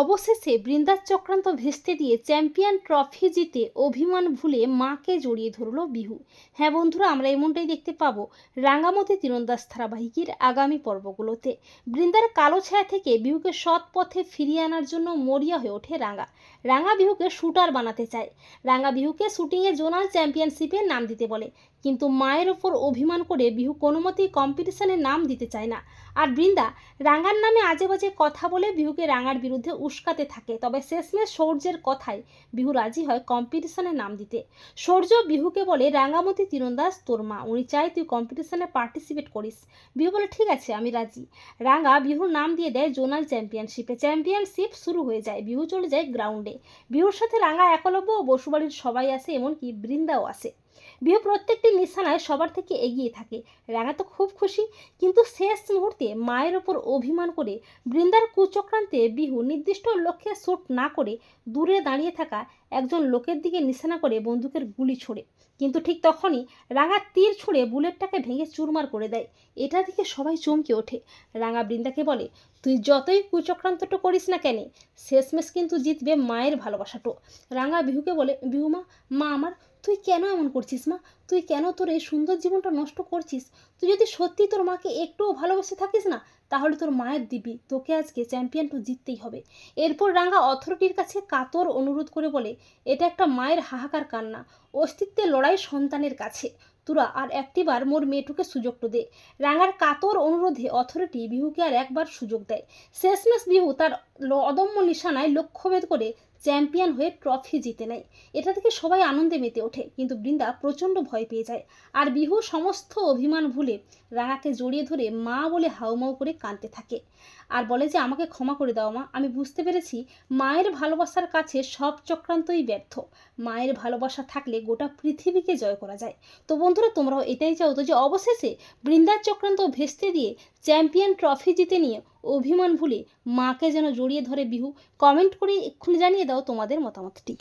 অবশেষে বৃন্দার চক্রান্ত ভেস্তে দিয়ে চ্যাম্পিয়ন ট্রফি জিতে অভিমান ভুলে মাকে জড়িয়ে ধরল বিহু। হ্যাঁ বন্ধুরা, আমরা এমনটাই দেখতে পাবো রাঙামতি তীরন্দাজ ধারাবাহিকের আগামী পর্বগুলোতে। বৃন্দার কালো ছায়া থেকে বিহুকে সৎ পথে ফিরিয়ে আনার জন্য মরিয়া হয়ে ওঠে রাঙা। রাঙা বিহুকে শুটার বানাতে চায়। রাঙা বিহুকে শুটিংয়ে জোনাল চ্যাম্পিয়নশিপে নাম দিতে বলে, কিন্তু মায়ের ওপর অভিমান করে বিহু কোনো মতেই কম্পিটিশনে নাম দিতে চায় না। আর বৃন্দা রাঙার নামে আজে বাজে কথা বলে বিহুকে রাঙার বিরুদ্ধে উস্কাতে থাকে। তবে শেষমেশ সৌর্যের কথায় বিহু রাজি হয় কম্পিটিশনে নাম দিতে। সৌর্য বিহুকে বলে, রাঙামতি তীরন্দাজ তোর মা, উনি চাই তুই কম্পিটিশনে পার্টিসিপেট করিস। বিহু বলে ঠিক আছে, আমি রাজি। রাঙা বিহুর নাম দিয়ে দেয় জোনাল চ্যাম্পিয়নশিপে। চ্যাম্পিয়নশিপ শুরু হয়ে যায়, বিহু চলে যায় গ্রাউন্ডে। বিহুর সাথে রাঙা, একলব্য ও বসুবাড়ির সবাই আসে, এমনকি বৃন্দাও আসে। বিহু প্রত্যেকটি নিশানায় সবার থেকে এগিয়ে থাকে। রাঙা তো খুব খুশি, কিন্তু শেষ মুহূর্তে মায়ের ওপর অভিমান করে বৃন্দার কুচক্রান্তে বিহু নির্দিষ্ট লক্ষ্যে শ্যুট না করে দূরে দাঁড়িয়ে থাকা একজন লোকের দিকে নিশানা করে বন্দুকের গুলি ছোড়ে। কিন্তু ঠিক তখনই রাঙা তীর ছুঁড়ে বুলেটটাকে ভেঙে চুরমার করে দেয়। এটা দেখে সবাই চমকে ওঠে। রাঙা বৃন্দাকে বলে, তুই যতই কুচক্রান্তটা করিস না কেন, শেষমেশ কিন্তু জিতবে মায়ের ভালোবাসাটো। রাঙা বিহুকে বলে, বিহু মা, মা আমার, তুই কেন এমন করছিস মা? তুই কেন তোর এই সুন্দর জীবনটা নষ্ট করছিস? তুই যদি সত্যি তোর মাকে একটুও ভালোবেসে থাকিস না, তাহলে তোর মায়ের দিবি, তোকে আজকে চ্যাম্পিয়নটা জিততেই হবে। এরপর রাঙা অথরিটির কাছে কাতর অনুরোধ করে বলে, এটা একটা মায়ের হাহাকার কান্না, অস্তিত্বের লড়াই সন্তানের কাছে। তোরা আর একটিবার মোর মেয়েটুকে সুযোগটা দে। রাঙার কাতর অনুরোধে অথরিটি বিহুকে আর একবার সুযোগ দেয়। শেষমেশ বিহু তার অদম্য নিশানায় লক্ষ্যভেদ করে চ্যাম্পিয়ন হয়ে ট্রফি জিতে নেয়। এটা থেকে সবাই আনন্দে মেতে ওঠে, কিন্তু বৃন্দা প্রচণ্ড ভয় পেয়ে যায়। আর বিহু সমস্ত অভিমান ভুলে রাঙাকে জড়িয়ে ধরে মা বলে হাউমাউ করে কাঁদতে থাকে। আর বলে যে, আমাকে ক্ষমা করে দাও মা, আমি বুঝতে পেরেছি মায়ের ভালোবাসার কাছে সব চক্রান্তই ব্যর্থ। মায়ের ভালোবাসা থাকলে গোটা পৃথিবীকে জয় করা যায়। তো বন্ধুরা, তোমরাও এটাই চাও তো যে অবশেষে বৃন্দার চক্রান্ত ভেস্তে দিয়ে চ্যাম্পিয়ন ট্রফি জিতে নিয়ে অভিমান ভুলে মাকে যেন জড়িয়ে ধরে বিহু? কমেন্ট করে এক্ষুনি জানিয়ে দাও তোমাদের মতামতটি।